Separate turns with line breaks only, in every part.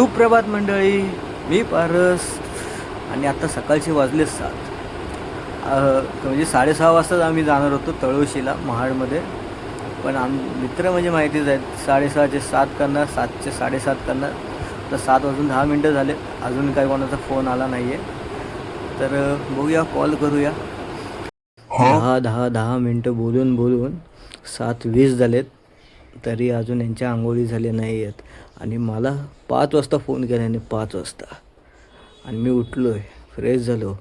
सुप्रभात मंडळी, मी पारस आणि आता सकाळचे वाजले 7. म्हणजे 6:30 वाजताच आम्ही जाणार होतो तळोशीला महाडमध्ये. पण मित्र म्हणजे माहितीच आहेत, 6:30चे 7 करणार, 7चे 7:30 करणार. तर 7 वाजून 10 मिनटं झाले, अजून काही कोणाचा फोन आला नाही आहे. तर बघूया, कॉल करूया. 10 मिनटं बोलून 7:20 झालेत, तरी अजून यांच्या आंघोळी झाले नाही आहेत. आणि मला 5 वाजता फोन केल्याने, 5 वाजता, आणि मी उठलो आहे, फ्रेश झालो.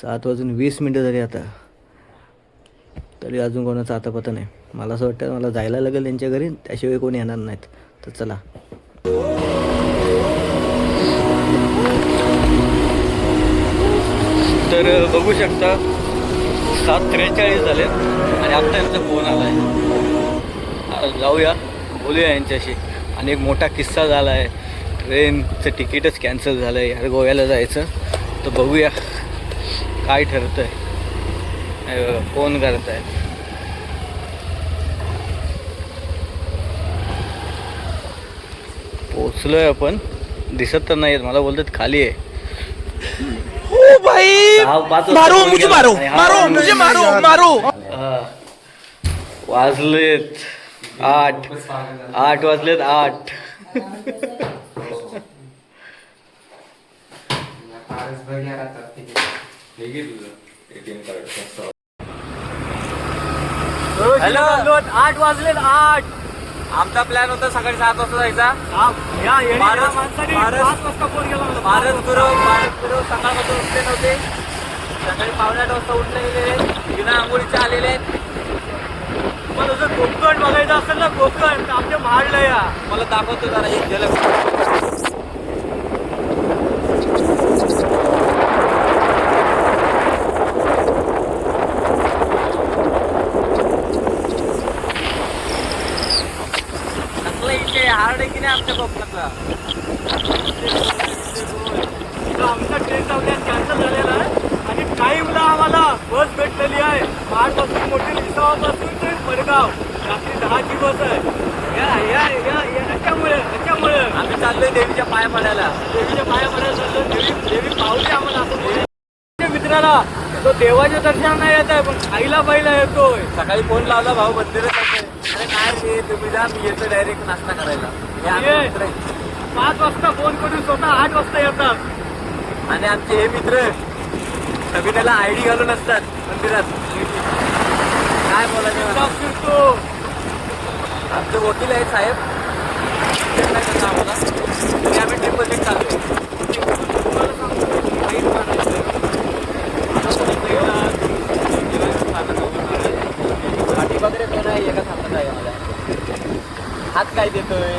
7:20 झाली आता, तरी अजून कोणाचा आता पता नाही. मला असं वाटतं मला जायला लागेल त्यांच्या घरी, त्याशिवाय कोणी येणार नाहीत. तर चला. तर बघू शकता 7:43 झालेत आणि आत्ता यांचा फोन आला आहे. जाऊया, बोलूया यांच्याशी. आणि एक मोठा किस्सा झाला आहे, ट्रेनचं तिकीटच कॅन्सल झालं आहे यार, गोव्याला जायचं. तर बघूया काय ठरतं आहे. फोन करत आहे. पोचलो आहे आपण, दिसत तर नाही आहेत. मला बोलतात खाली आहे.
ओ भाई, मारो मुझे, मारो.
वाजलेत 8 वाजलेत 8. हॅलो, 8 वाजलेत 8.
आमचा प्लॅन होता सकाळी 7 वाजता जायचा. भारत गुरु सकाळपासून उठले नव्हते. सकाळी 7:45 वाजता उठले, बिना आंघोळीचे आलेले.
पण जर कोकण बघायचं असेल ना, कोकण तर आमच्या महाडला या.
मला दाखवतो जरा एक झलक. हार्ड आहे की नाही आमच्या कोकणातला.
आमचा ट्रेनचा प्लॅन कॅन्सल झालेला आहे आणि टाईमला आम्हाला बस भेटलेली आहे. महाडपासून मोठी लिसावापासून ते मडगाव, रात्री 10ची बस आहे. याच्यामुळे
आम्ही चाललोय देवीच्या पाया पडायला.
देवीच्या पाया पडायला चाललो. देवी पावली आम्हाला. असं मित्राला तो देवाच्या दर्शनाला येत आहे, पण खायला पाहिला येतोय.
सकाळी फोन लावला, भाऊ मंदिरात जातोय. अरे काय रे, तुम्ही जा, मी येतो डायरेक्ट नाश्ता करायला.
5 वाजता फोन करून स्वतः 8 वाजता येतात.
आणि आमचे हे मित्र सगळ्याला आयडी घालून असतात मंदिरात. काय बोलायचं,
फिरतो.
आमचे वकील आहेत साहेब, आम्हाला तरी आम्ही डिपॉझिट चालू. पाठी वगैरे कोण आहे, एका हातात आहे मला. हात काय देतोय,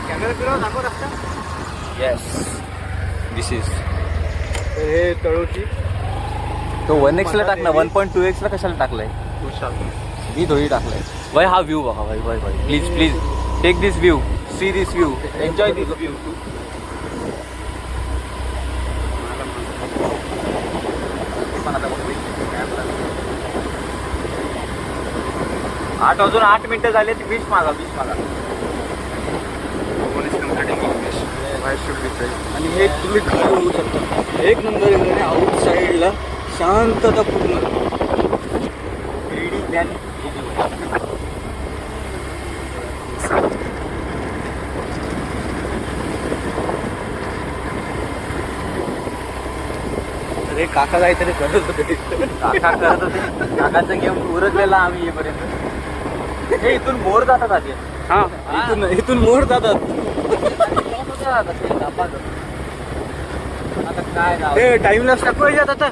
कॅमेरा फिरवा, दाखव रस्ता.
Yes, this is.
हे तळोची.
तो 1x ला टाक ना, 1.2x ला कशाला टाकलाय? मी थोडी टाकलाय. भाई हा व्ह्यू बघा, भाई please take this view, see this view, enjoy this view. 8 वाजून 8 मिनिटं झाले. 20 मागा.
आणि हे तुम्ही काय बघू शकता, एक नंबर आहे. आउट साईडला शांतता पूर्ण.
अरे काका काहीतरी करत होते. काकाचा गेम उरकलेला आम्ही येईपर्यंत. हे इथून मोर जातात आधी.
हा, इथून मोर जातात.
आता काय नाव,
हे टाइमला सकाळी जातात.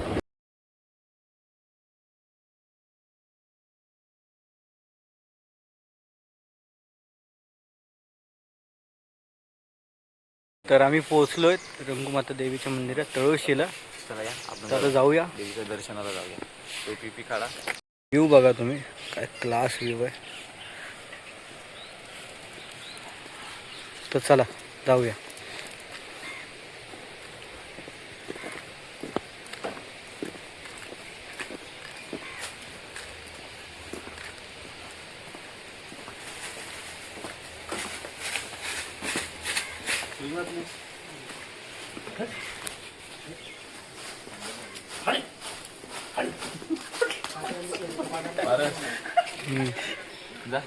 तर आम्ही पोहोचलोय रंगमाता देवीच्या मंदिरात तळोशीला.
चला या आपण
आता जाऊया
देवीच्या दर्शनाला जाऊया. तो पीपी काढा.
व्ह्यू बघा तुम्ही, काय क्लास व्ह्यू आहे. तर चला जाऊया.
जा.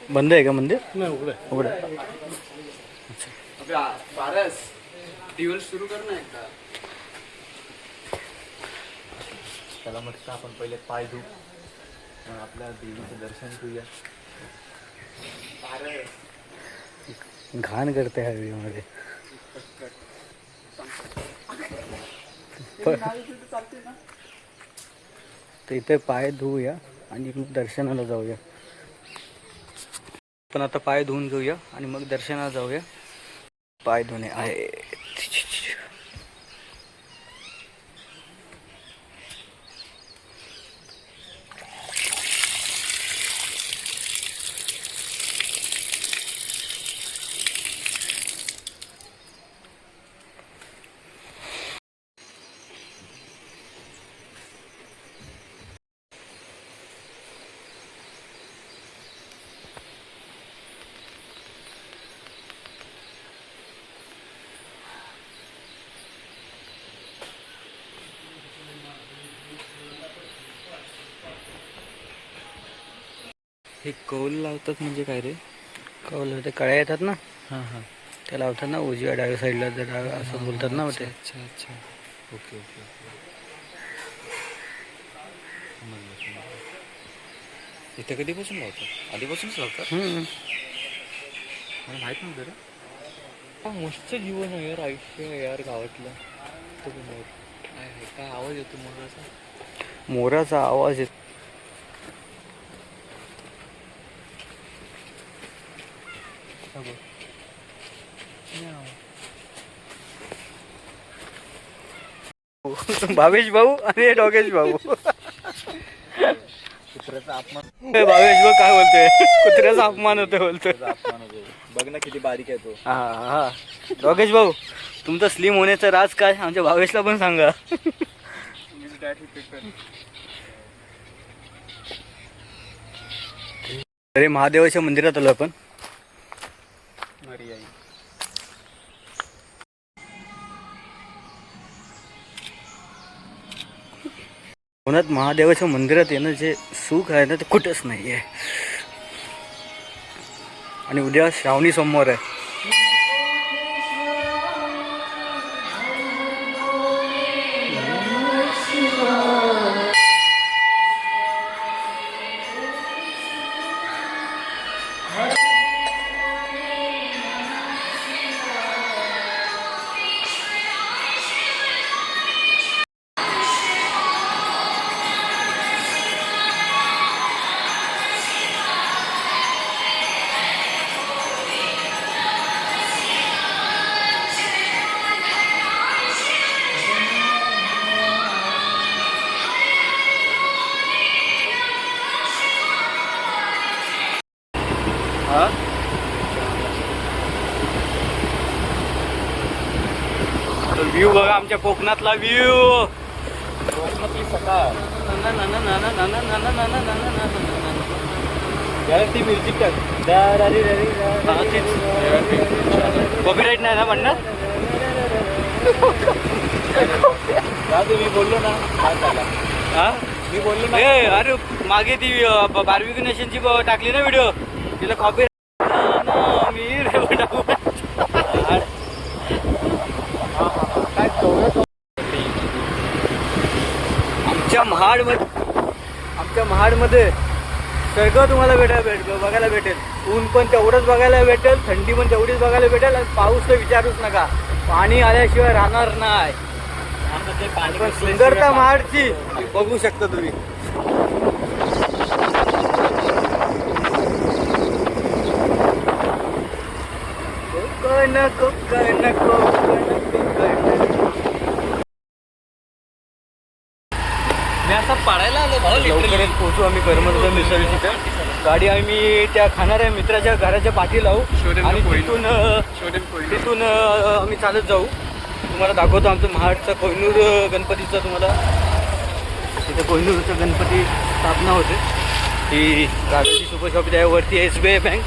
बंद आहे का मंदिर? उघडं.
पारस दिवस सुरू कर ना एकदा. त्याला मस्त आपण पहिले पाय धू, मग आपल्या देवीचं दर्शन घेऊया.
घाण करते ह्या व्हिडिओ मध्ये. तर इथे पाय धुवूया आणि मग दर्शनाला जाऊया. पण आता पाय धुवून घेऊया आणि मग दर्शनाला जाऊया. पाय धुणे आहे.
हे कौल लावतात म्हणजे काय रे?
कळलं ते कळ्या येतात ना,
हां हां.
ते लावतात ना उजव्या डाव्या साईडला जरा असं बोलतात ना ते.
अच्छा अच्छा. Okay okay okay. समजलं समजलं. इथे कधीपासून लावतात? आधीपासूनच लावतात? मला माहीत नव्हतं रे. मस्त जीवन आहे यार, आयुष्य आहे यार गावातलं. तो काय आहे, काय आवाज येतो मोराचा?
मोराचा आवाज येतो. भावेश भाऊ आणि डॉगेश भाऊ.
कुत्र्याचा अपमान.
भावेश भाऊ काय बोलतोय? कुत्र्याचा अपमान होतोय बोलतोय.
अपमान होतो. बघ ना किती बारीक आहे तो.
हा हा. डॉगेश भाऊ, तुमचं स्लिम होण्याचं राज काय आमच्या भावेशला पण सांगा. अरे महादेवाच्या मंदिरात आलो आपण. पुण्यात महादेवाच्या मंदिरात येणं जे सुख आहे ना ते कुठंच नाही आहे. आणि उद्या श्रावणी सोमवार आहे. व्ह्यू बघा आमच्या कोकणातला व्ह्यू.
कोकणातली सकाळ. ती म्युझिक
कॉपीराईट नाही ना म्हणणार.
मी बोललो ना काय झाला.
हा
मी बोललो ना.
अरे मागे ती बार्बी नेशनची टाकली ना व्हिडिओ, तिला कॉपी. आमच्या महाडमध्ये सगळं तुम्हाला बघायला भेटेल. ऊन पण तेवढंच बघायला भेटेल, थंडी पण तेवढीच बघायला भेटेल. आणि पाऊस तर विचारूच नका, पाणी आल्याशिवाय राहणार नाही. पण सुंदरता महाडची बघू शकता तुम्ही. कोकण कोकण कोकण कोकण.
मी असं पाडायला आलो.
लवकरच पोहोचू आम्ही करमरकर मिसळ तिथे. गाडी आम्ही त्या खाणाऱ्या मित्राच्या घराच्या पाठी लावू आणि तिथून आम्ही चालत जाऊ. तुम्हाला दाखवतो आमचं महाडचं कोहिनूर गणपतीचं. तुम्हाला तिथे कोहिनूरचं गणपती स्थापना होते. ही गाडीची सुपर शॉप आहे, वरती SBI बँक.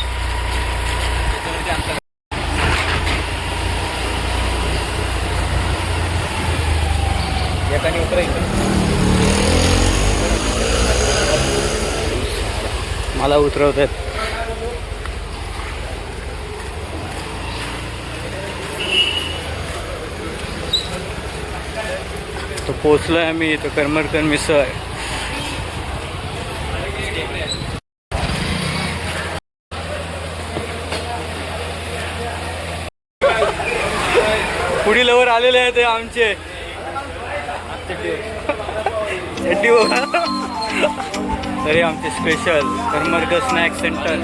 मला उतरवत आहेत. तो पोचलोय आम्ही इथं करमरकर मिसळ. पुढील वर आलेले आहेत ते आमचे चड्डी बघा. तरी आमचे स्पेशल करमरकर स्नॅक सेंटर.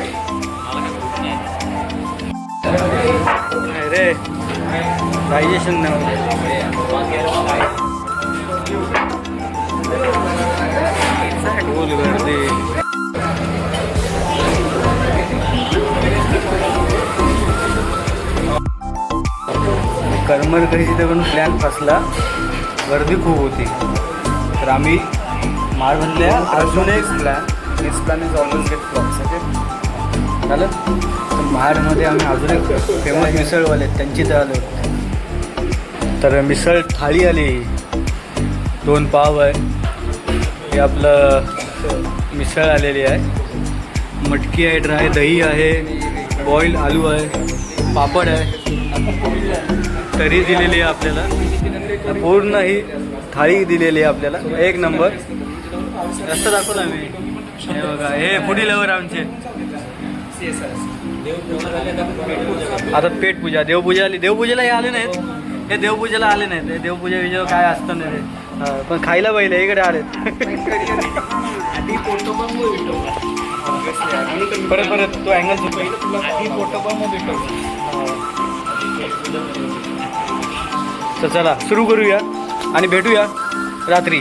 नाही रे डायजेशन नाही. फुल गर्दी. करमरकरची तिकडून प्लॅन फसला. गर्दी खूप होती तर आम्ही माळ म्हणल्या अजून एक plan. This plan is always get flops. Okay झालं. तर महाडमध्ये आम्ही अजून एक फेमस मिसळवाले आहेत त्यांची तर आलो. तर मिसळ थाळी आली. 2 पाव आहे. हे आपलं मिसळ आलेली आहे. मटकी आहे, ड्राय दही आहे, बॉईल आलू आहे, पापड आहे, तरी दिलेली आहे आपल्याला. पूर्ण ही थाळी दिलेली आहे आपल्याला. एक नंबर. जास्त दाखवलं आम्ही. हे बघा हे पुढील लेवर आमचे. आता पेटपूजा देवपूजा आली. देवपूजेला हे आले नाहीत. हे देवपूजेला आले नाहीत. हे देवपूजा विजय काय असतं नाही ते. पण खायला पहिले इकडे आलेत. परत परत तो अँगल तर चला सुरू करूया आणि भेटूया रात्री.